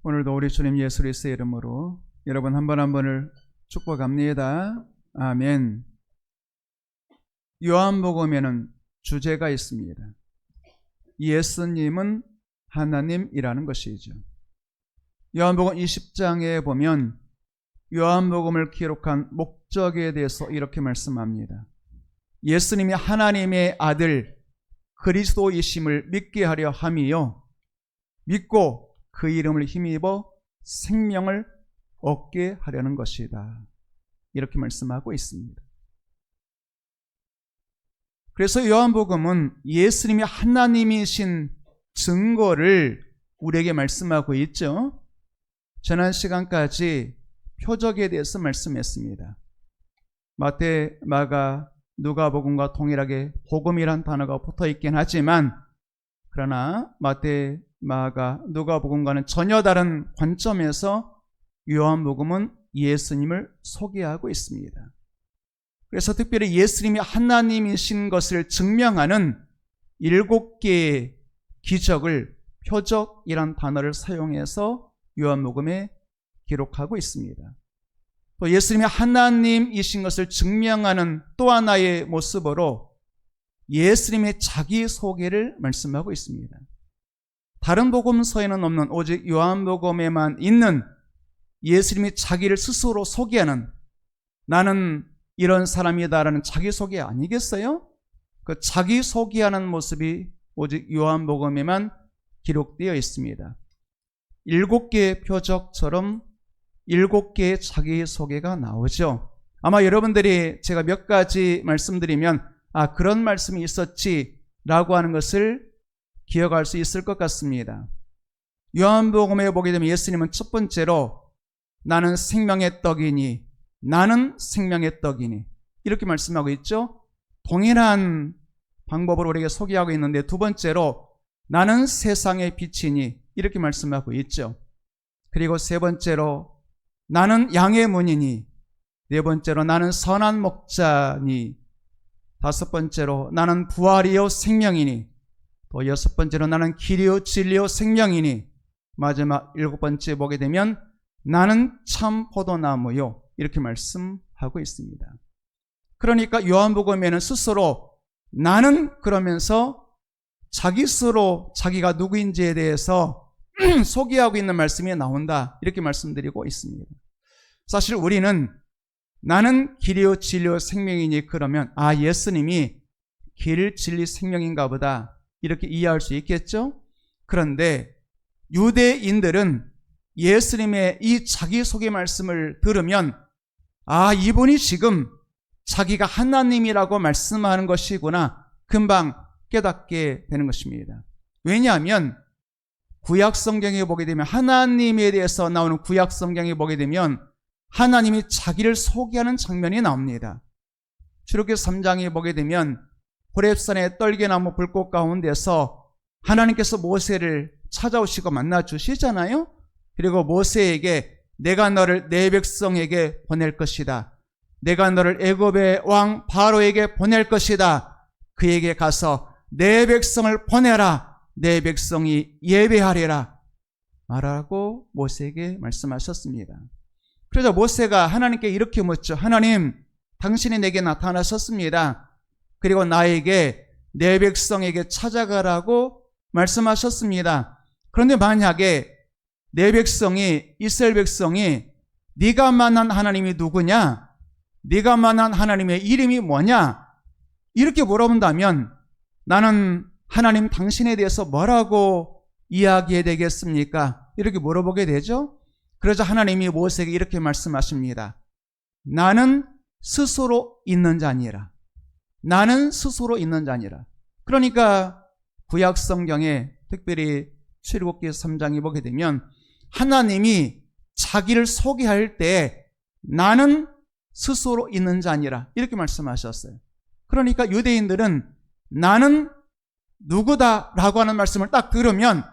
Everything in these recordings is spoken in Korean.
오늘도 우리 주님 예수 그리스도의 이름으로 여러분 한 번 한 번을 축복합니다. 아멘. 요한복음에는 주제가 있습니다. 예수님은 하나님이라는 것이죠. 요한복음 20장에 보면 요한복음을 기록한 목적에 대해서 이렇게 말씀합니다. 예수님이 하나님의 아들 그리스도이심을 믿게 하려 함이요 믿고 그 이름을 힘입어 생명을 얻게 하려는 것이다. 이렇게 말씀하고 있습니다. 그래서 요한복음은 예수님이 하나님이신 증거를 우리에게 말씀하고 있죠. 지난 시간까지 표적에 대해서 말씀했습니다. 마태, 마가, 누가복음과 동일하게 복음이란 단어가 붙어 있긴 하지만 그러나 마태, 마가, 누가복음과는 전혀 다른 관점에서 요한복음은 예수님을 소개하고 있습니다. 그래서 특별히 예수님이 하나님이신 것을 증명하는 7개의 기적을 표적이란 단어를 사용해서 요한복음에 기록하고 있습니다. 또 예수님이 하나님이신 것을 증명하는 또 하나의 모습으로 예수님의 자기소개를 말씀하고 있습니다. 다른 복음서에는 없는 오직 요한복음에만 있는 예수님이 자기를 스스로 소개하는 나는 이런 사람이다라는 자기소개 아니겠어요? 그 자기소개하는 모습이 오직 요한복음에만 기록되어 있습니다. 7개의 표적처럼 7개의 자기소개가 나오죠. 아마 여러분들이 제가 몇 가지 말씀드리면 그런 말씀이 있었지라고 하는 것을 기억할 수 있을 것 같습니다. 요한복음에 보게 되면 예수님은 첫 번째로 나는 생명의 떡이니 나는 생명의 떡이니 이렇게 말씀하고 있죠. 동일한 방법으로 우리에게 소개하고 있는데 두 번째로 나는 세상의 빛이니 이렇게 말씀하고 있죠. 그리고 세 번째로 나는 양의 문이니 네 번째로 나는 선한 목자니 다섯 번째로 나는 부활이요 생명이니 또 여섯 번째로 나는 길이요 진리요 생명이니 마지막 7번째 보게 되면 나는 참 포도나무요 이렇게 말씀하고 있습니다. 그러니까 요한복음에는 스스로 나는 그러면서 자기 스스로 자기가 누구인지에 대해서 소개하고 있는 말씀이 나온다 이렇게 말씀드리고 있습니다. 사실 우리는 나는 길이요 진리요 생명이니 그러면 예수님이 길 진리 생명인가 보다 이렇게 이해할 수 있겠죠? 그런데 유대인들은 예수님의 이 자기소개 말씀을 들으면 이분이 지금 자기가 하나님이라고 말씀하는 것이구나 금방 깨닫게 되는 것입니다. 왜냐하면 구약 성경에 보게 되면 하나님에 대해서 나오는 구약 성경에 보게 되면 하나님이 자기를 소개하는 장면이 나옵니다. 출애굽기 3장에 보게 되면 호렙산의 떨게나무 불꽃 가운데서 하나님께서 모세를 찾아오시고 만나 주시잖아요. 그리고 모세에게 내가 너를 내 백성에게 보낼 것이다. 내가 너를 애굽의 왕 바로에게 보낼 것이다. 그에게 가서 내 백성을 보내라. 내 백성이 예배하리라. 말하고 모세에게 말씀하셨습니다. 그래서 모세가 하나님께 이렇게 묻죠. 하나님, 당신이 내게 나타나셨습니다. 그리고 나에게 내 백성에게 찾아가라고 말씀하셨습니다. 그런데 만약에 내 백성이 이스라엘 백성이 네가 만난 하나님이 누구냐? 네가 만난 하나님의 이름이 뭐냐? 이렇게 물어본다면 나는 하나님 당신에 대해서 뭐라고 이야기해야 되겠습니까? 이렇게 물어보게 되죠. 그러자 하나님이 모세에게 이렇게 말씀하십니다. 나는 스스로 있는 자니라. 나는 스스로 있는 자니라. 그러니까 구약 성경에 특별히 출애굽기 3장에 보게 되면 하나님이 자기를 소개할 때 나는 스스로 있는 자니라 이렇게 말씀하셨어요. 그러니까 유대인들은 나는 누구다라고 하는 말씀을 딱 들으면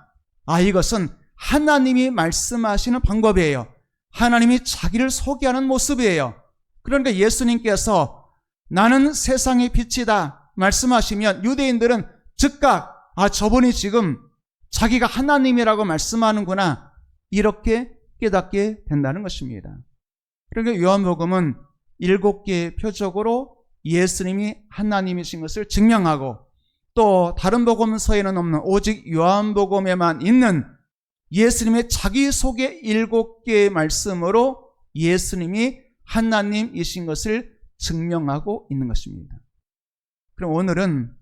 이것은 하나님이 말씀하시는 방법이에요. 하나님이 자기를 소개하는 모습이에요. 그러니까 예수님께서 나는 세상의 빛이다 말씀하시면 유대인들은 즉각 저분이 지금 자기가 하나님이라고 말씀하는구나 이렇게 깨닫게 된다는 것입니다. 그러니까 요한복음은 7개의 표적으로 예수님이 하나님이신 것을 증명하고, 또 다른 복음서에는 없는 오직 요한복음에만 있는 예수님의 자기소개 7개의 말씀으로 예수님이 하나님이신 것을 증명하고 있는 것입니다. 그럼 오늘은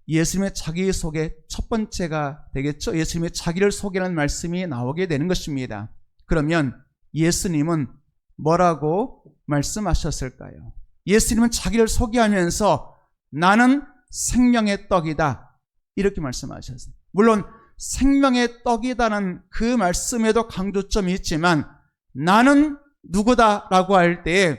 예수님의 자기소개 첫 번째가 되겠죠. 예수님의 자기를 소개하는 말씀이 나오게 되는 것입니다. 그러면 예수님은 뭐라고 말씀하셨을까요? 예수님은 자기를 소개하면서 나는 생명의 떡이다, 이렇게 말씀하셨어요. 물론 생명의 떡이다는 그 말씀에도 강조점이 있지만, 나는 누구다라고 할 때에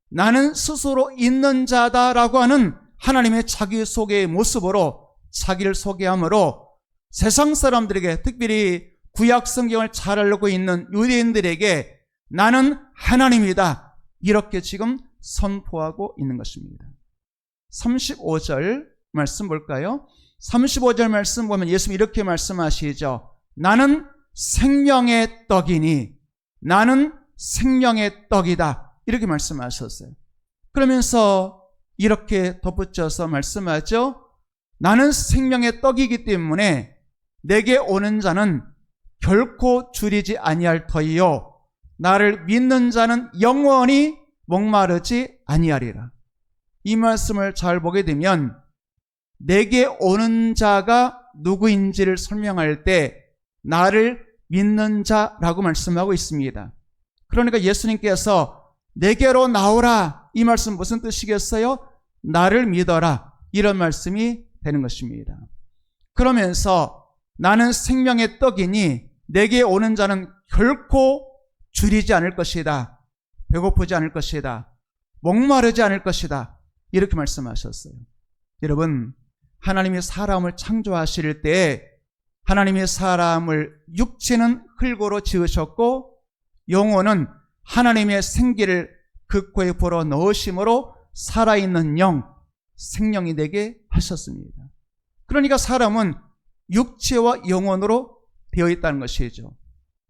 나는 스스로 있는 자다라고 하는 하나님의 자기소개의 모습으로 자기를 소개함으로 세상 사람들에게, 특별히 구약 성경을 잘 알고 있는 유대인들에게 나는 하나님이다, 이렇게 지금 선포하고 있는 것입니다. 35절 말씀 볼까요? 35절 말씀 보면 예수님이 이렇게 말씀하시죠. 나는 생명의 떡이니, 나는 생명의 떡이다, 이렇게 말씀하셨어요. 그러면서 이렇게 덧붙여서 말씀하죠. 나는 생명의 떡이기 때문에 내게 오는 자는 결코 줄이지 아니할 터이요, 나를 믿는 자는 영원히 목마르지 아니하리라. 이 말씀을 잘 보게 되면 내게 오는 자가 누구인지를 설명할 때 나를 믿는 자라고 말씀하고 있습니다. 그러니까 예수님께서 내게로 나오라, 이 말씀 무슨 뜻이겠어요? 나를 믿어라, 이런 말씀이 되는 것입니다. 그러면서 나는 생명의 떡이니 내게 오는 자는 결코 줄이지 않을 것이다, 배고프지 않을 것이다, 목마르지 않을 것이다, 이렇게 말씀하셨어요. 여러분, 하나님이 사람을 창조하실 때 하나님이 사람을 육체는 흙으로 지으셨고 영혼은 하나님의 생기를 그 코에 불어 넣으심으로 살아있는 영, 생명이 되게 하셨습니다. 그러니까 사람은 육체와 영혼으로 되어 있다는 것이죠.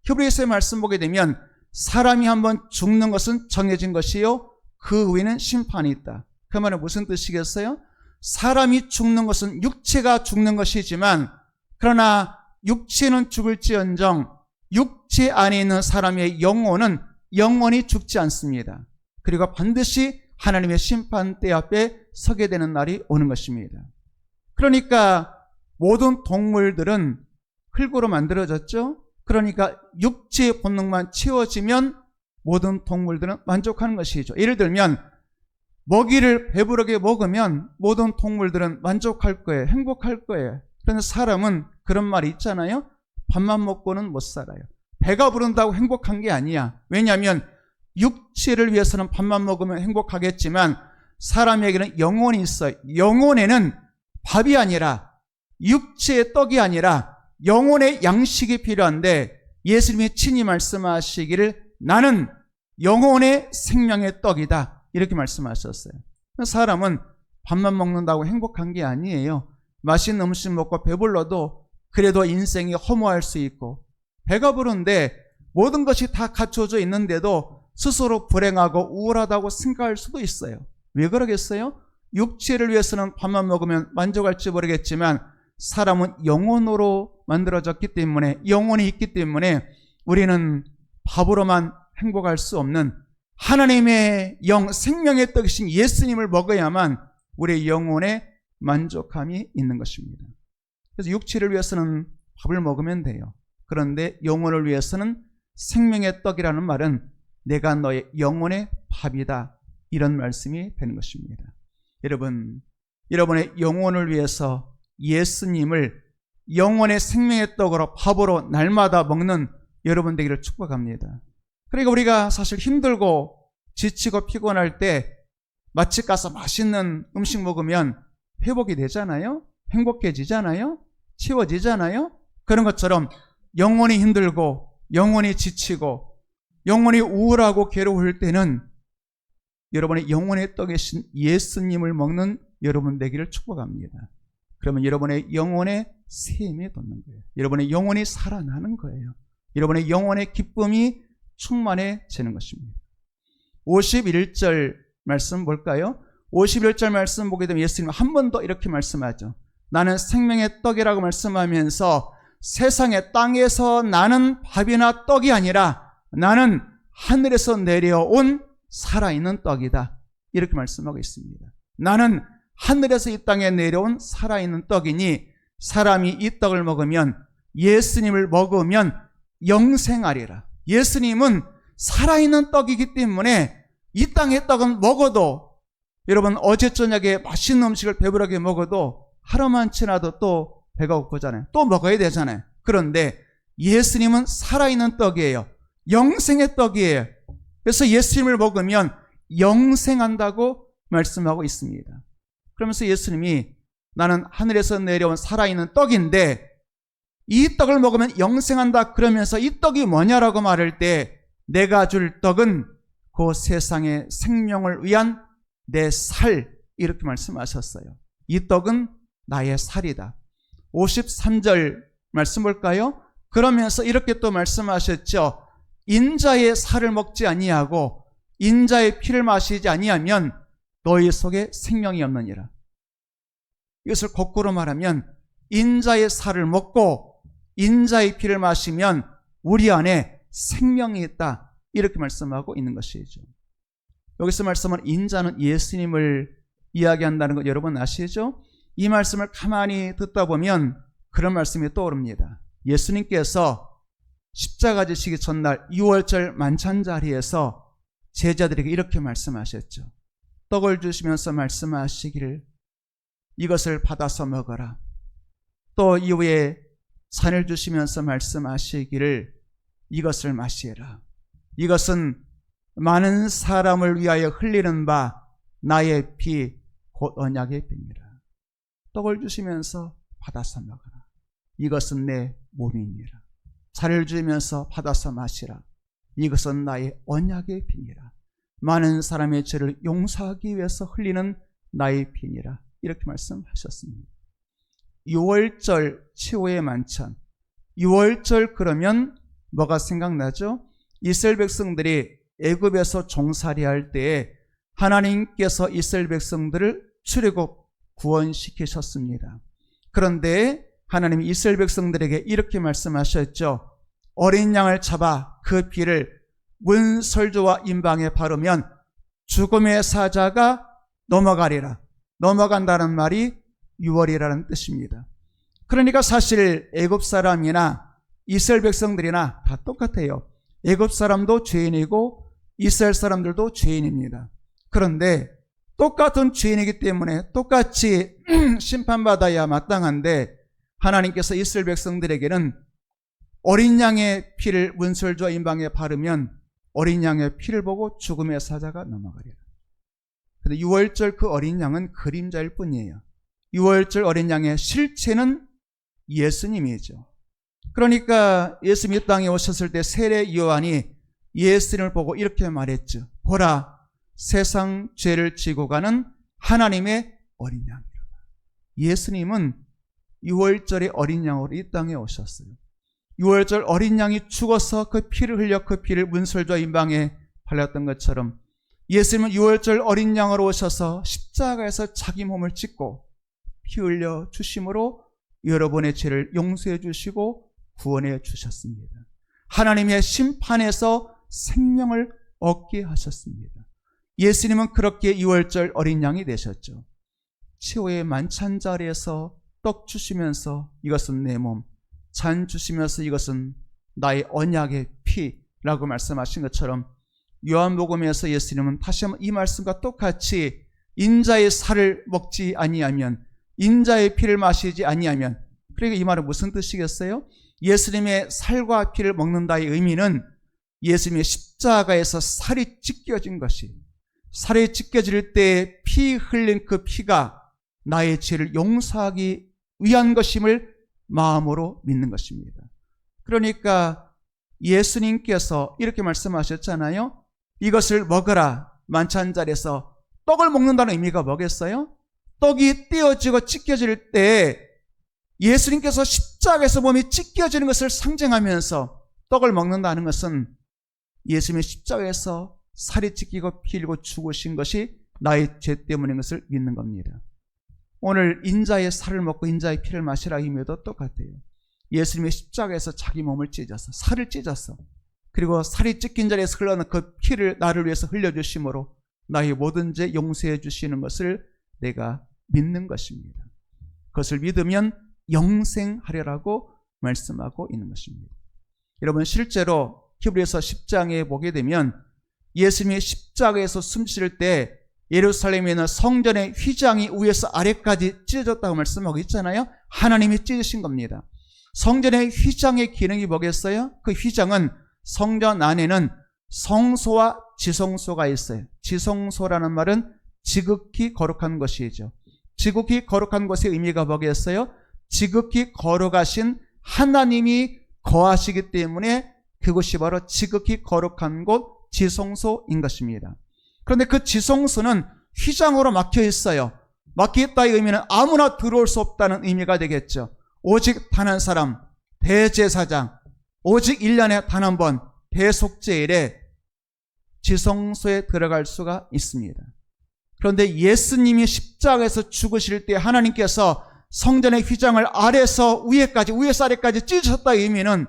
히브리서의 말씀 보게 되면 사람이 한번 죽는 것은 정해진 것이요, 그 후에는 심판이 있다. 그 말은 무슨 뜻이겠어요? 사람이 죽는 것은 육체가 죽는 것이지만, 그러나 육체는 죽을지언정 육체 안에 있는 사람의 영혼은 영원히 죽지 않습니다. 그리고 반드시 하나님의 심판대 앞에 서게 되는 날이 오는 것입니다. 그러니까 모든 동물들은 흙으로 만들어졌죠. 그러니까 육체의 본능만 채워지면 모든 동물들은 만족하는 것이죠. 예를 들면 먹이를 배부르게 먹으면 모든 동물들은 만족할 거예요. 행복할 거예요. 그런데 사람은 그런 말이 있잖아요. 밥만 먹고는 못 살아요. 배가 부른다고 행복한 게 아니야. 왜냐하면 육체를 위해서는 밥만 먹으면 행복하겠지만 사람에게는 영혼이 있어요. 영혼에는 밥이 아니라, 육체의 떡이 아니라 영혼의 양식이 필요한데, 예수님이 친히 말씀하시기를 나는 영혼의 생명의 떡이다, 이렇게 말씀하셨어요. 사람은 밥만 먹는다고 행복한 게 아니에요. 맛있는 음식 먹고 배불러도 그래도 인생이 허무할 수 있고, 배가 부른데 모든 것이 다 갖춰져 있는데도 스스로 불행하고 우울하다고 생각할 수도 있어요. 왜 그러겠어요? 육체를 위해서는 밥만 먹으면 만족할지 모르겠지만 사람은 영혼으로 만들어졌기 때문에, 영혼이 있기 때문에 우리는 밥으로만 행복할 수 없는 하나님의 영, 생명의 떡이신 예수님을 먹어야만 우리의 영혼에 만족함이 있는 것입니다. 그래서 육체를 위해서는 밥을 먹으면 돼요. 그런데 영혼을 위해서는 생명의 떡이라는 말은 내가 너의 영혼의 밥이다, 이런 말씀이 되는 것입니다. 여러분, 여러분의 영혼을 위해서 예수님을 영혼의 생명의 떡으로, 밥으로 날마다 먹는 여러분 되기를 축복합니다. 그러니까 우리가 사실 힘들고 지치고 피곤할 때 맛집 가서 맛있는 음식 먹으면 회복이 되잖아요. 행복해지잖아요. 채워지잖아요. 그런 것처럼 영혼이 힘들고 영혼이 지치고 영혼이 우울하고 괴로울 때는 여러분의 영혼의 떡이신 예수님을 먹는 여러분 되기를 축복합니다. 그러면 여러분의 영혼에 샘이 돋는 거예요. 여러분의 영혼이 살아나는 거예요. 여러분의 영혼의 기쁨이 충만해지는 것입니다. 51절 말씀 볼까요? 51절 말씀 보게 되면 예수님 한 번 더 이렇게 말씀하죠. 나는 생명의 떡이라고 말씀하면서 세상의 땅에서 나는 밥이나 떡이 아니라 나는 하늘에서 내려온 살아있는 떡이다. 이렇게 말씀하고 있습니다. 나는 하늘에서 이 땅에 내려온 살아있는 떡이니 사람이 이 떡을 먹으면, 예수님을 먹으면 영생하리라. 예수님은 살아있는 떡이기 때문에 이 땅의 떡은 먹어도, 여러분 어제 저녁에 맛있는 음식을 배부르게 먹어도 하루만 지나도 또 배가 고프잖아요. 또 먹어야 되잖아요. 그런데 예수님은 살아있는 떡이에요. 영생의 떡이에요. 그래서 예수님을 먹으면 영생한다고 말씀하고 있습니다. 그러면서 예수님이 나는 하늘에서 내려온 살아있는 떡인데 이 떡을 먹으면 영생한다 그러면서 이 떡이 뭐냐라고 말할 때 내가 줄 떡은 그 세상의 생명을 위한 내 살, 이렇게 말씀하셨어요. 이 떡은 나의 살이다. 53절 말씀 볼까요? 그러면서 이렇게 또 말씀하셨죠. 인자의 살을 먹지 아니하고 인자의 피를 마시지 아니하면 너희 속에 생명이 없느니라. 이것을 거꾸로 말하면 인자의 살을 먹고 인자의 피를 마시면 우리 안에 생명이 있다. 이렇게 말씀하고 있는 것이죠. 여기서 말씀은 인자는 예수님을 이야기한다는 것 여러분 아시죠? 이 말씀을 가만히 듣다 보면 그런 말씀이 떠오릅니다. 예수님께서 십자가 지시기 전날 6월절 만찬 자리에서 제자들에게 이렇게 말씀하셨죠. 떡을 주시면서 말씀하시기를 이것을 받아서 먹어라. 또 이후에 잔을 주시면서 말씀하시기를 이것을 마시라. 이것은 많은 사람을 위하여 흘리는 바 나의 피 곧 언약의 피니라. 떡을 주시면서 받아서 먹어라. 이것은 내 몸이니라. 잔을 주면서 받아서 마시라. 이것은 나의 언약의 피니라. 많은 사람의 죄를 용서하기 위해서 흘리는 나의 피니라. 이렇게 말씀하셨습니다. 6월절 최후의 만찬. 6월절 그러면 뭐가 생각나죠? 이스라엘 백성들이 애굽에서 종살이할 때에 하나님께서 이스라엘 백성들을 출애굽 구원시키셨습니다. 그런데 하나님이 이스라엘 백성들에게 이렇게 말씀하셨죠. 어린 양을 잡아 그 피를 문설주와 임방에 바르면 죽음의 사자가 넘어가리라. 넘어간다는 말이 6월이라는 뜻입니다. 그러니까 사실 애굽 사람이나 이스라엘 백성들이나 다 똑같아요. 애굽 사람도 죄인이고 이스라엘 사람들도 죄인입니다. 그런데 똑같은 죄인이기 때문에 똑같이 심판받아야 마땅한데 하나님께서 이스라엘 백성들에게는 어린 양의 피를 문설주와 임방에 바르면 어린 양의 피를 보고 죽음의 사자가 넘어가리라. 그런데 6월절 그 어린 양은 그림자일 뿐이에요. 6월절 어린 양의 실체는 예수님이죠. 그러니까 예수님이 이 땅에 오셨을 때 세례 요한이 예수님을 보고 이렇게 말했죠. 보라, 세상 죄를 지고 가는 하나님의 어린 양이라. 예수님은 6월절의 어린 양으로 이 땅에 오셨어요. 6월절 어린 양이 죽어서 그 피를 흘려 그 피를 문설주와 임방에 발랐던 것처럼 예수님은 6월절 어린 양으로 오셔서 십자가에서 자기 몸을 찢고 피 흘려 주심으로 여러분의 죄를 용서해 주시고 구원해 주셨습니다. 하나님의 심판에서 생명을 얻게 하셨습니다. 예수님은 그렇게 6월절 어린 양이 되셨죠. 최후의 만찬 자리에서 떡 주시면서 이것은 내 몸, 잔 주시면서 이것은 나의 언약의 피라고 말씀하신 것처럼 요한복음에서 예수님은 다시 한번 이 말씀과 똑같이 인자의 살을 먹지 아니하면, 인자의 피를 마시지 아니하면, 그러니까 이 말은 무슨 뜻이겠어요? 예수님의 살과 피를 먹는다의 의미는 예수님의 십자가에서 살이 찢겨진 것이, 살이 찢겨질 때 피 흘린 그 피가 나의 죄를 용서하기 위한 것임을 마음으로 믿는 것입니다. 그러니까 예수님께서 이렇게 말씀하셨잖아요. 이것을 먹어라. 만찬 자리에서 떡을 먹는다는 의미가 뭐겠어요? 떡이 떼어지고 찢겨질 때 예수님께서 십자가에서 몸이 찢겨지는 것을 상징하면서 떡을 먹는다는 것은 예수님의 십자가에서 살이 찢기고 피 흘리고 죽으신 것이 나의 죄 때문인 것을 믿는 겁니다. 오늘 인자의 살을 먹고 인자의 피를 마시라 의미도 똑같아요. 예수님의 십자가에서 자기 몸을 찢어서 살을 찢었어. 그리고 살이 찢긴 자리에서 흘러나는 그 피를 나를 위해서 흘려주심으로 나의 모든 죄 용서해 주시는 것을 내가 믿는 것입니다. 그것을 믿으면 영생하리라고 말씀하고 있는 것입니다. 여러분, 실제로 히브리서 10장에 보게 되면 예수님이 십자가에서 숨쉴 때 예루살렘에 있는 성전의 휘장이 위에서 아래까지 찢어졌다고 말씀하고 있잖아요. 하나님이 찢으신 겁니다. 성전의 휘장의 기능이 뭐겠어요? 그 휘장은 성전 안에는 성소와 지성소가 있어요. 지성소라는 말은 지극히 거룩한 것이죠. 지극히 거룩한 것의 의미가 뭐겠어요? 지극히 거룩하신 하나님이 거하시기 때문에 그것이 바로 지극히 거룩한 곳 지성소인 것입니다. 그런데 그 지성소는 휘장으로 막혀 있어요. 막혀 있다의 의미는 아무나 들어올 수 없다는 의미가 되겠죠. 오직 단 한 사람, 대제사장, 오직 1년에 단 한 번 대속죄일에 지성소에 들어갈 수가 있습니다. 그런데 예수님이 십자가에서 죽으실 때 하나님께서 성전의 휘장을 아래에서 위에서 아래까지 찢으셨다의 의미는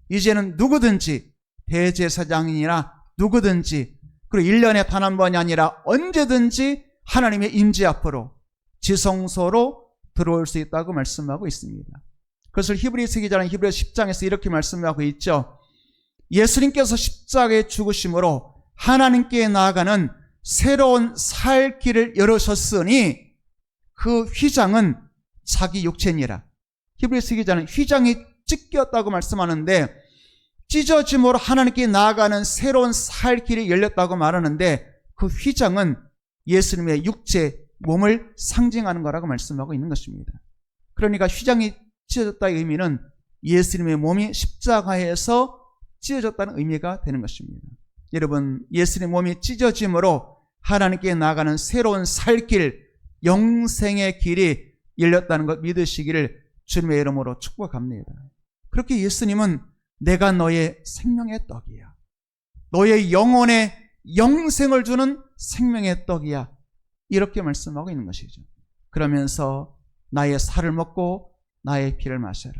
이제는 누구든지 대제사장이나 누구든지 그리고 1년에 단 한 번이 아니라 언제든지 하나님의 임재 앞으로 지성소로 들어올 수 있다고 말씀하고 있습니다. 그것을 히브리서 기자는 히브리서 10장에서 이렇게 말씀하고 있죠. 예수님께서 십자가에 죽으심으로 하나님께 나아가는 새로운 살 길을 열으셨으니 그 휘장은 자기 육체니라. 히브리서 기자는 휘장이 찢겼다고 말씀하는데 찢어짐으로 하나님께 나아가는 새로운 살 길이 열렸다고 말하는데 그 휘장은 예수님의 육체, 몸을 상징하는 거라고 말씀하고 있는 것입니다. 그러니까 휘장이 찢어졌다의 의미는 예수님의 몸이 십자가에서 찢어졌다는 의미가 되는 것입니다. 여러분, 예수님의 몸이 찢어짐으로 하나님께 나아가는 새로운 살길, 영생의 길이 열렸다는 것 믿으시기를 주님의 이름으로 축복합니다. 그렇게 예수님은 내가 너의 생명의 떡이야. 너의 영혼에 영생을 주는 생명의 떡이야. 이렇게 말씀하고 있는 것이죠. 그러면서 나의 살을 먹고 나의 피를 마셔라.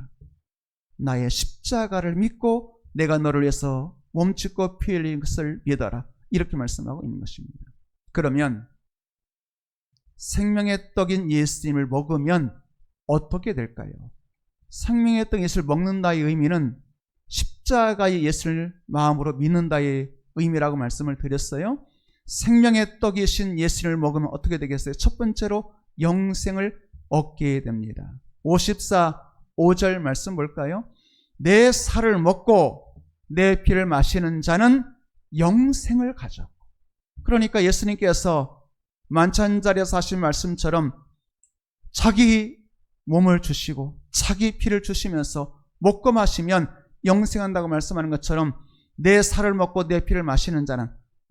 나의 십자가를 믿고 내가 너를 위해서 몸짓고 피 흘린 것을 믿어라. 이렇게 말씀하고 있는 것입니다. 그러면 생명의 떡인 예수님을 먹으면 어떻게 될까요? 생명의 떡 예수를 먹는다의 의미는 십자가의 예수를 마음으로 믿는다의 의미라고 말씀을 드렸어요. 생명의 떡이신 예수를 먹으면 어떻게 되겠어요? 첫 번째로 영생을 얻게 됩니다. 54, 5절 말씀 볼까요? 내 살을 먹고 내 피를 마시는 자는 영생을 가졌고. 그러니까 예수님께서 만찬자리에서 하신 말씀처럼 자기 몸을 주시고 자기 피를 주시면서 먹고 마시면 영생한다고 말씀하는 것처럼 내 살을 먹고 내 피를 마시는 자는,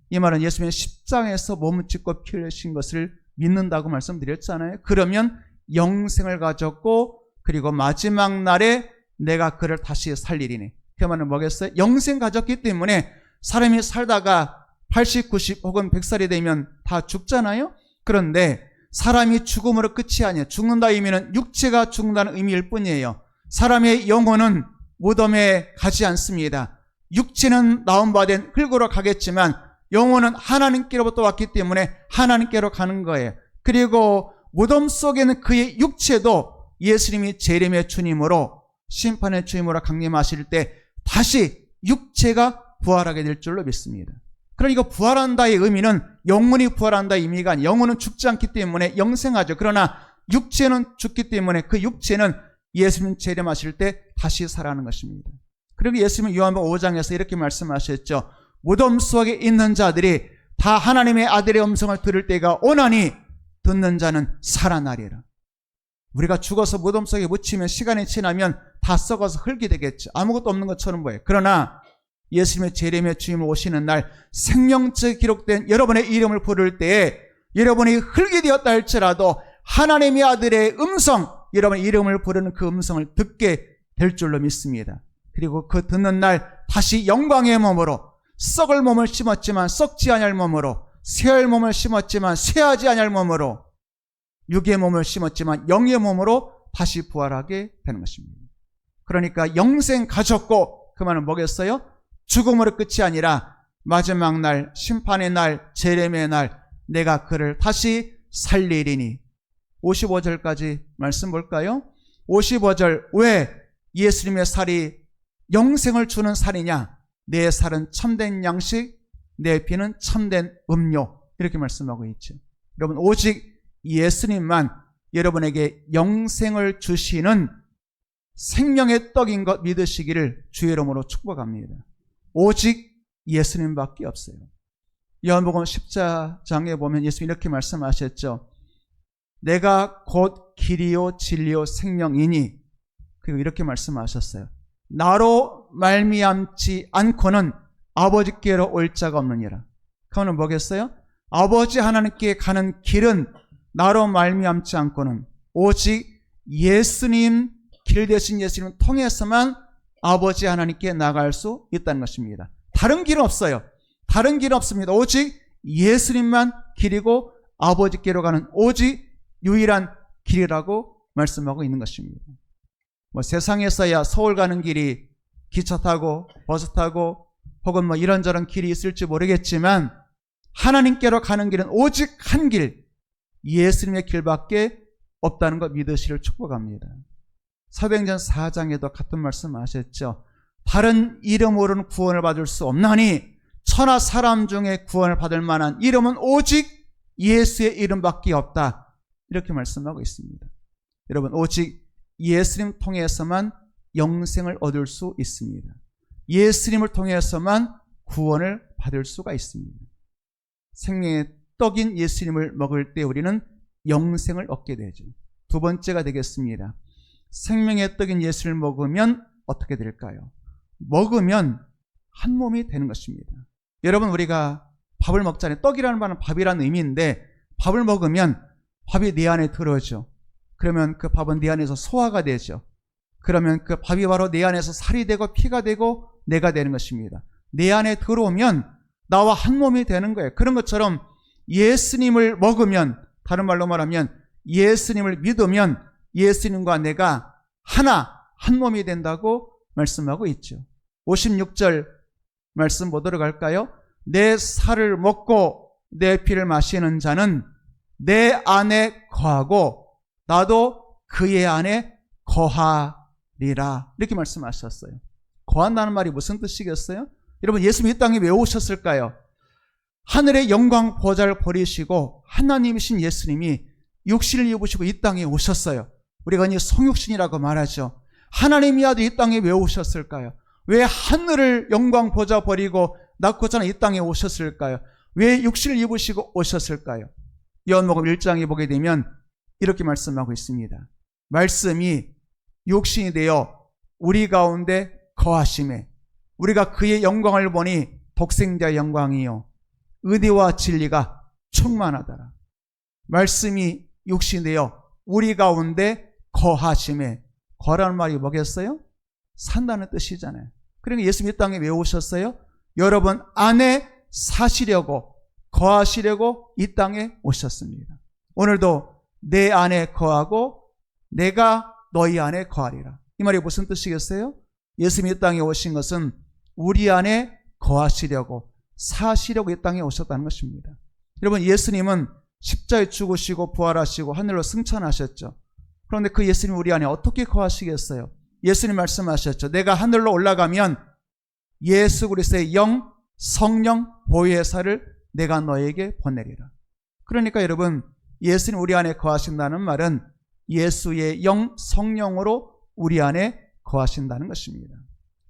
이 말은 예수님의 십장에서 몸을 찢고 피 흘리신 것을 믿는다고 말씀드렸잖아요. 그러면 영생을 가졌고 그리고 마지막 날에 내가 그를 다시 살리리니. 그 말은 뭐겠어요? 영생 가졌기 때문에 사람이 살다가 80, 90 혹은 100살이 되면 다 죽잖아요. 그런데 사람이 죽음으로 끝이 아니에요. 죽는다 의미는 육체가 죽는다는 의미일 뿐이에요. 사람의 영혼은 무덤에 가지 않습니다. 육체는 나온바된 흙으로 가겠지만 영혼은 하나님께로부터 왔기 때문에 하나님께로 가는 거예요. 그리고 무덤 속에는 그의 육체도 예수님이 재림의 주님으로 심판의 주님으로 강림하실 때 다시 육체가 부활하게 될 줄로 믿습니다. 그러니까 부활한다의 의미는 영혼이 부활한다의 의미가 아니에요. 영혼은 죽지 않기 때문에 영생하죠. 그러나 육체는 죽기 때문에 그 육체는 예수님 재림하실 때 다시 살아나는 것입니다. 그리고 예수님은 요한복음 5장에서 이렇게 말씀하셨죠. 무덤 속에 있는 자들이 다 하나님의 아들의 음성을 들을 때가 오나니 듣는 자는 살아나리라. 우리가 죽어서 무덤 속에 묻히면 시간이 지나면 다 썩어서 흙이 되겠죠. 아무것도 없는 것처럼 보여요. 그러나 예수님의 재림의 주님을 오시는 날 생명책에 기록된 여러분의 이름을 부를 때에 여러분이 흙이 되었다 할지라도 하나님의 아들의 음성, 여러분의 이름을 부르는 그 음성을 듣게 될 줄로 믿습니다. 그리고 그 듣는 날 다시 영광의 몸으로, 썩을 몸을 심었지만 썩지 아니할 몸으로, 쇠할 몸을 심었지만 쇠하지 아니할 몸으로, 육의 몸을 심었지만 영의 몸으로 다시 부활하게 되는 것입니다. 그러니까 영생 가졌고, 그 말은 뭐겠어요? 죽음으로 끝이 아니라 마지막 날, 심판의 날, 재림의 날 내가 그를 다시 살리리니. 55절까지 말씀 볼까요? 55절, 왜 예수님의 살이 영생을 주는 살이냐? 내 살은 참된 양식, 내 피는 참된 음료. 이렇게 말씀하고 있죠. 여러분, 오직 예수님만 여러분에게 영생을 주시는 생명의 떡인 것 믿으시기를 주의 이름으로 축복합니다. 오직 예수님밖에 없어요. 요한복음 10장에 보면 예수님이 이렇게 말씀하셨죠. 내가 곧 길이요 진리요 생명이니. 그리고 이렇게 말씀하셨어요. 나로 말미암지 않고는 아버지께로 올 자가 없느니라. 그거는 뭐겠어요? 아버지 하나님께 가는 길은 나로 말미암지 않고는, 오직 예수님, 길 대신 예수님을 통해서만 아버지 하나님께 나갈 수 있다는 것입니다. 다른 길은 없어요. 다른 길은 없습니다. 오직 예수님만 길이고 아버지께로 가는 오직 유일한 길이라고 말씀하고 있는 것입니다. 뭐 세상에서야 서울 가는 길이 기차 타고 버스 타고 혹은 뭐 이런저런 길이 있을지 모르겠지만, 하나님께로 가는 길은 오직 한 길, 예수님의 길밖에 없다는 것 믿으시를 축복합니다. 사도행전 4장에도 같은 말씀 하셨죠. 다른 이름으로는 구원을 받을 수 없나니 천하 사람 중에 구원을 받을 만한 이름은 오직 예수의 이름밖에 없다. 이렇게 말씀하고 있습니다. 여러분, 오직 예수님 통해서만 영생을 얻을 수 있습니다. 예수님을 통해서만 구원을 받을 수가 있습니다. 생명의 떡인 예수님을 먹을 때 우리는 영생을 얻게 되죠. 두 번째가 되겠습니다. 생명의 떡인 예수를 먹으면 어떻게 될까요? 먹으면 한 몸이 되는 것입니다. 여러분, 우리가 밥을 먹잖아요. 떡이라는 말은 밥이라는 의미인데, 밥을 먹으면 밥이 내 안에 들어오죠. 그러면 그 밥은 내 안에서 소화가 되죠. 그러면 그 밥이 바로 내 안에서 살이 되고 피가 되고 내가 되는 것입니다. 내 안에 들어오면 나와 한 몸이 되는 거예요. 그런 것처럼 예수님을 먹으면, 다른 말로 말하면 예수님을 믿으면 예수님과 내가 하나, 한 몸이 된다고 말씀하고 있죠. 56절 말씀 보도록 할까요? 내 살을 먹고 내 피를 마시는 자는 내 안에 거하고 나도 그의 안에 거하리라. 이렇게 말씀하셨어요. 거한다는 말이 무슨 뜻이겠어요? 여러분, 예수님이 이 땅에 왜 오셨을까요? 하늘의 영광 보좌를 버리시고 하나님이신 예수님이 육신을 입으시고 이 땅에 오셨어요. 우리가 이 성육신이라고 말하죠. 하나님이야도 이 땅에 왜 오셨을까요? 왜 하늘을 영광 보좌 버리고 낳고자 이 땅에 오셨을까요? 왜 육신을 입으시고 오셨을까요? 요한복음 1장에 보게 되면 이렇게 말씀하고 있습니다. 말씀이 육신이 되어 우리 가운데 거하심에 우리가 그의 영광을 보니 독생자의 영광이요 의대와 진리가 충만하더라. 말씀이 육신이 되어 우리 가운데 거하심에, 거라는 말이 뭐겠어요? 산다는 뜻이잖아요. 그러니까 예수님이 이 땅에 왜 오셨어요? 여러분 안에 사시려고, 거하시려고 이 땅에 오셨습니다. 오늘도 내 안에 거하고 내가 너희 안에 거하리라. 이 말이 무슨 뜻이겠어요? 예수님이 이 땅에 오신 것은 우리 안에 거하시려고, 사시려고 이 땅에 오셨다는 것입니다. 여러분, 예수님은 십자가에 죽으시고 부활하시고 하늘로 승천하셨죠. 그런데 그 예수님 우리 안에 어떻게 거하시겠어요? 예수님 말씀하셨죠. 내가 하늘로 올라가면 예수 그리스도의 영, 성령, 보혜사를 내가 너에게 보내리라. 그러니까 여러분, 예수님 우리 안에 거하신다는 말은 예수의 영, 성령으로 우리 안에 거하신다는 것입니다.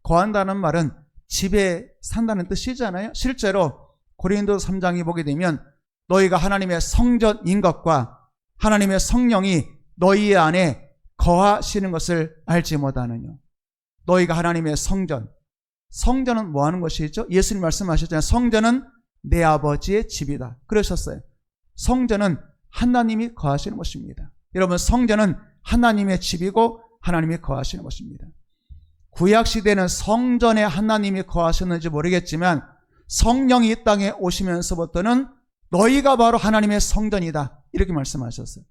거한다는 말은 집에 산다는 뜻이잖아요. 실제로 고린도서 3장에 보게 되면 너희가 하나님의 성전인 것과 하나님의 성령이 너희 안에 거하시는 것을 알지 못하느냐. 너희가 하나님의 성전. 성전은 뭐 하는 것이죠? 예수님 말씀하셨잖아요. 성전은 내 아버지의 집이다. 그러셨어요. 성전은 하나님이 거하시는 것입니다. 여러분, 성전은 하나님의 집이고 하나님이 거하시는 것입니다. 구약시대는 성전에 하나님이 거하셨는지 모르겠지만 성령이 이 땅에 오시면서부터는 너희가 바로 하나님의 성전이다, 이렇게 말씀하셨어요.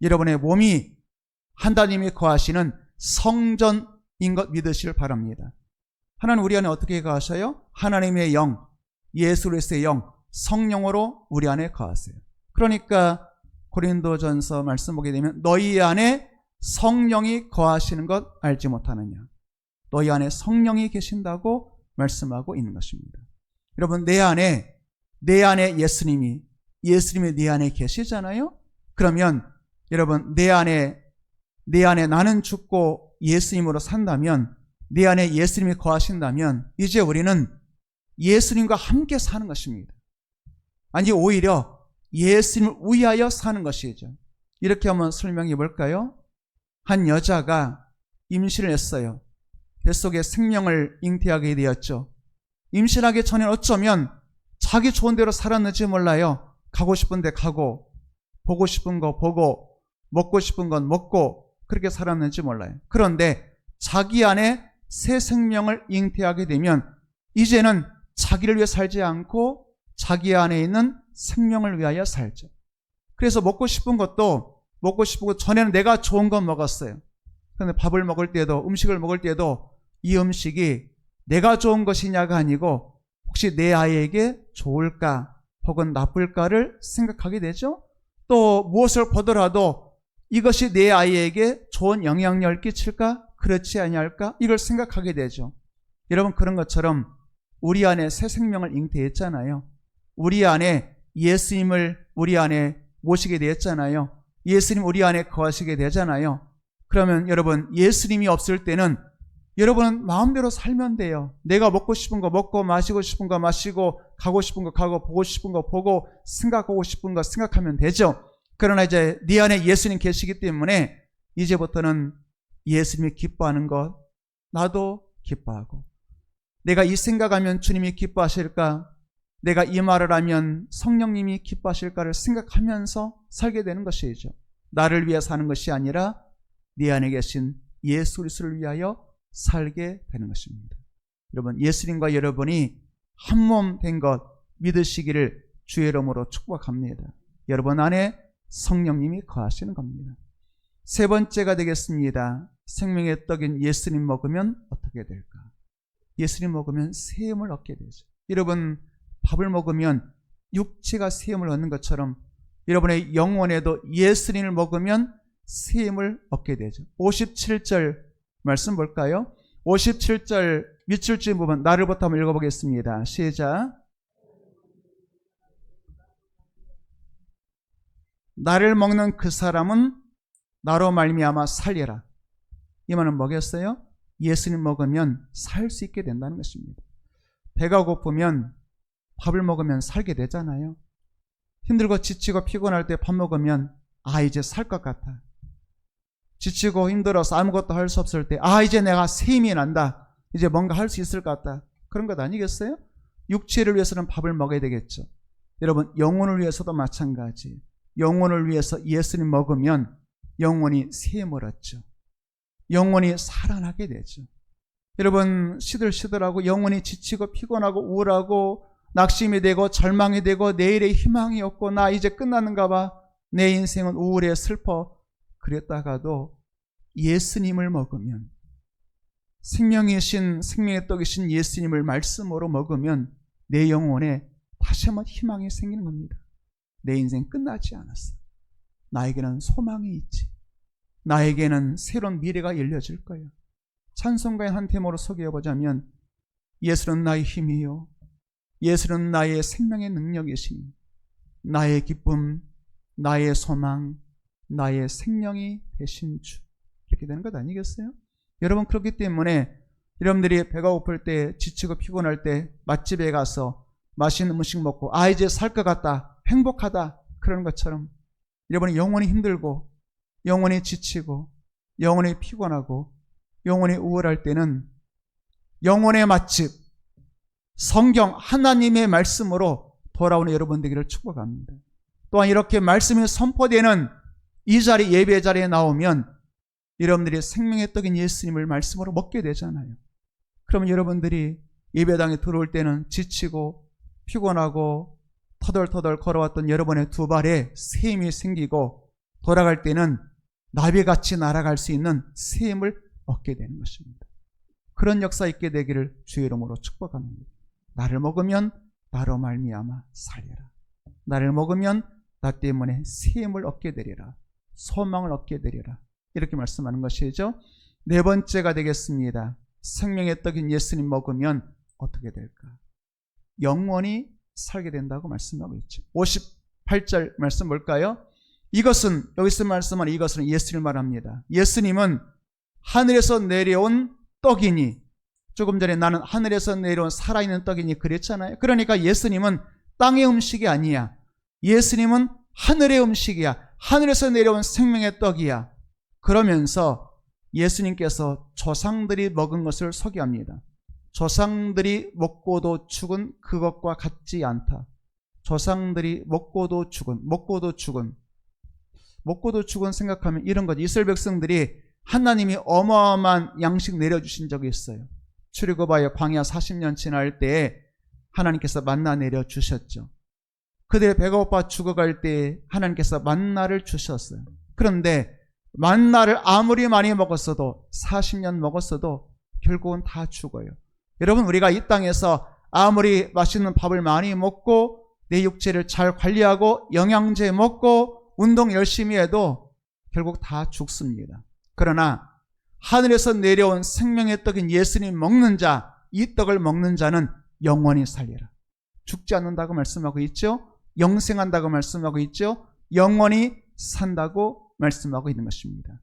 여러분의 몸이 하나님이 거하시는 성전인 것 믿으시길 바랍니다. 하나님 우리 안에 어떻게 거하셔요? 하나님의 영, 예수 그리스도의 영, 성령으로 우리 안에 거하세요. 그러니까 고린도전서 말씀 보게 되면 너희 안에 성령이 거하시는 것 알지 못하느냐. 너희 안에 성령이 계신다고 말씀하고 있는 것입니다. 여러분, 내 안에 예수님이 내 안에 계시잖아요. 그러면 여러분, 내 안에 나는 죽고 예수님으로 산다면, 내 안에 예수님이 거하신다면 이제 우리는 예수님과 함께 사는 것입니다. 아니, 오히려 예수님을 위하여 사는 것이죠. 이렇게 한번 설명해 볼까요? 한 여자가 임신을 했어요. 뱃속에 생명을 잉태하게 되었죠. 임신하기 전에는 어쩌면 자기 좋은 대로 살았는지 몰라요. 가고 싶은 데 가고, 보고 싶은 거 보고, 먹고 싶은 건 먹고, 그렇게 살았는지 몰라요. 그런데 자기 안에 새 생명을 잉태하게 되면 이제는 자기를 위해 살지 않고 자기 안에 있는 생명을 위하여 살죠. 그래서 먹고 싶은 것도 먹고 싶은 것, 전에는 내가 좋은 건 먹었어요. 그런데 밥을 먹을 때도, 음식을 먹을 때도 이 음식이 내가 좋은 것이냐가 아니고 혹시 내 아이에게 좋을까 혹은 나쁠까를 생각하게 되죠. 또 무엇을 보더라도 이것이 내 아이에게 좋은 영향력을 끼칠까, 그렇지 아니할까, 이걸 생각하게 되죠. 여러분, 그런 것처럼 우리 안에 새 생명을 잉태했잖아요. 우리 안에 예수님을 우리 안에 모시게 되었잖아요. 예수님 우리 안에 거하시게 되잖아요. 그러면 여러분, 예수님이 없을 때는 여러분은 마음대로 살면 돼요. 내가 먹고 싶은 거 먹고, 마시고 싶은 거 마시고, 가고 싶은 거 가고, 보고 싶은 거 보고, 생각하고 싶은 거 생각하면 되죠. 그러나 이제 네 안에 예수님 계시기 때문에 이제부터는 예수님이 기뻐하는 것 나도 기뻐하고, 내가 이 생각하면 주님이 기뻐하실까, 내가 이 말을 하면 성령님이 기뻐하실까를 생각하면서 살게 되는 것이죠. 나를 위해 사는 것이 아니라 네 안에 계신 예수 그리스도를 위하여 살게 되는 것입니다. 여러분, 예수님과 여러분이 한 몸 된 것 믿으시기를 주의 이름으로 축복합니다. 여러분 안에 성령님이 거하시는 겁니다. 세 번째가 되겠습니다. 생명의 떡인 예수님 먹으면 어떻게 될까? 예수님 먹으면 세움을 얻게 되죠. 여러분, 밥을 먹으면 육체가 세움을 얻는 것처럼 여러분의 영혼에도 예수님을 먹으면 세움을 얻게 되죠. 57절 말씀 볼까요? 57절 밑줄쯤 부분 나를부터 한번 읽어보겠습니다. 시작. 나를 먹는 그 사람은 나로 말미암아 살리라. 이 말은 뭐겠어요? 예수님 먹으면 살 수 있게 된다는 것입니다. 배가 고프면 밥을 먹으면 살게 되잖아요. 힘들고 지치고 피곤할 때 밥 먹으면 이제 살 것 같아. 지치고 힘들어서 아무것도 할 수 없을 때 이제 내가 새 힘이 난다. 이제 뭔가 할 수 있을 것 같다. 그런 것 아니겠어요? 육체를 위해서는 밥을 먹어야 되겠죠. 여러분, 영혼을 위해서도 마찬가지. 영혼을 위해서 예수님 먹으면 영혼이 새 힘을 얻죠. 영혼이 살아나게 되죠. 여러분, 시들시들하고 영혼이 지치고 피곤하고 우울하고 낙심이 되고 절망이 되고 내일의 희망이 없고 나 이제 끝나는가 봐. 내 인생은 우울해 슬퍼. 그랬다가도 예수님을 먹으면, 생명이신 생명의 떡이신 예수님을 말씀으로 먹으면 내 영혼에 다시 한번 희망이 생기는 겁니다. 내 인생 끝나지 않았어. 나에게는 소망이 있지. 나에게는 새로운 미래가 열려질 거예요. 찬송가의 한 테마로 소개해보자면 예수는 나의 힘이요, 예수는 나의 생명의 능력이시니 나의 기쁨, 나의 소망, 나의 생명이 되신 주. 이렇게 되는 것 아니겠어요? 여러분, 그렇기 때문에 여러분들이 배가 고플 때, 지치고 피곤할 때 맛집에 가서 맛있는 음식 먹고 이제 살 것 같다, 행복하다, 그런 것처럼 여러분이 영혼이 힘들고 영혼이 지치고 영혼이 피곤하고 영혼이 우울할 때는 영혼의 맛집 성경 하나님의 말씀으로 돌아오는 여러분 되기를 축복합니다. 또한 이렇게 말씀이 선포되는 이 자리, 예배 자리에 나오면 여러분들이 생명의 떡인 예수님을 말씀으로 먹게 되잖아요. 그러면 여러분들이 예배당에 들어올 때는 지치고 피곤하고 터덜터덜 걸어왔던 여러분의 두 발에 새 힘이 생기고 돌아갈 때는 나비같이 날아갈 수 있는 새 힘을 얻게 되는 것입니다. 그런 역사 있게 되기를 주의 이름으로 축복합니다. 나를 먹으면 나로 말미암아 살리라. 나를 먹으면 나 때문에 새 힘을 얻게 되리라. 소망을 얻게 되리라. 이렇게 말씀하는 것이죠. 네 번째가 되겠습니다. 생명의 떡인 예수님 먹으면 어떻게 될까? 영원히 살게 된다고 말씀하고 있죠. 58절 말씀 볼까요? 이것은, 여기서 말씀하는 이것은 예수님을 말합니다. 예수님은 하늘에서 내려온 떡이니, 조금 전에 나는 하늘에서 내려온 살아있는 떡이니 그랬잖아요. 그러니까 예수님은 땅의 음식이 아니야. 예수님은 하늘의 음식이야. 하늘에서 내려온 생명의 떡이야. 그러면서 예수님께서 조상들이 먹은 것을 소개합니다. 조상들이 먹고도 죽은 그것과 같지 않다. 조상들이 먹고도 죽은 생각하면 이런 거죠. 이스라엘 백성들이 하나님이 어마어마한 양식 내려주신 적이 있어요. 출애굽하여 광야 40년 지날 때에 하나님께서 만나 내려주셨죠. 그들의 배가 고파 죽어갈 때에 하나님께서 만나를 주셨어요. 그런데 만나를 아무리 많이 먹었어도 40년 먹었어도 결국은 다 죽어요. 여러분, 우리가 이 땅에서 아무리 맛있는 밥을 많이 먹고 내 육체를 잘 관리하고 영양제 먹고 운동 열심히 해도 결국 다 죽습니다. 그러나 하늘에서 내려온 생명의 떡인 예수님 먹는 자, 이 떡을 먹는 자는 영원히 살리라. 죽지 않는다고 말씀하고 있죠. 영생한다고 말씀하고 있죠. 영원히 산다고 말씀하고 있는 것입니다.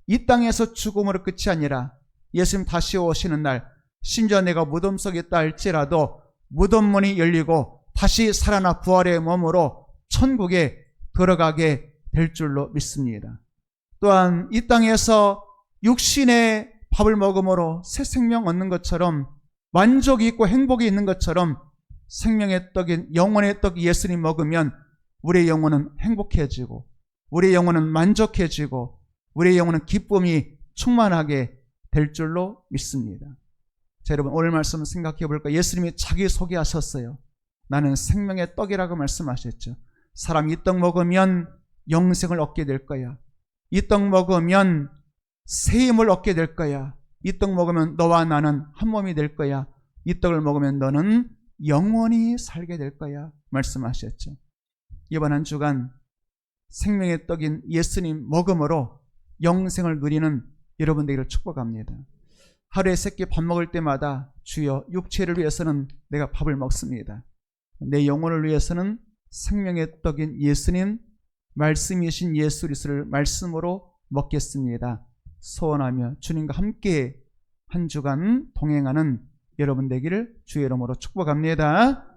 이 땅에서 죽음으로 끝이 아니라 예수님 다시 오시는 날, 심지어 내가 무덤 속에 있다 할지라도 무덤 문이 열리고 다시 살아나 부활의 몸으로 천국에 들어가게 될 줄로 믿습니다. 또한 이 땅에서 육신의 밥을 먹음으로 새 생명 얻는 것처럼 만족이 있고 행복이 있는 것처럼 생명의 떡인 영혼의 떡 예수님 먹으면 우리의 영혼은 행복해지고 우리의 영혼은 만족해지고 우리의 영혼은 기쁨이 충만하게 될 줄로 믿습니다. 자, 여러분, 오늘 말씀 생각해 볼까? 예수님이 자기 소개하셨어요. 나는 생명의 떡이라고 말씀하셨죠. 사람이 이 떡 먹으면 영생을 얻게 될 거야. 이 떡 먹으면 새 힘을 얻게 될 거야. 이 떡 먹으면 너와 나는 한 몸이 될 거야. 이 떡을 먹으면 너는 영원히 살게 될 거야. 말씀하셨죠. 이번 한 주간 생명의 떡인 예수님 먹음으로 영생을 누리는 여러분 되기를 축복합니다. 하루에 3끼 밥 먹을 때마다 주여 육체를 위해서는 내가 밥을 먹습니다. 내 영혼을 위해서는 생명의 떡인 예수님, 말씀이신 예수 그리스도를 말씀으로 먹겠습니다. 소원하며 주님과 함께 한 주간 동행하는 여러분 되기를 주의 이름으로 축복합니다.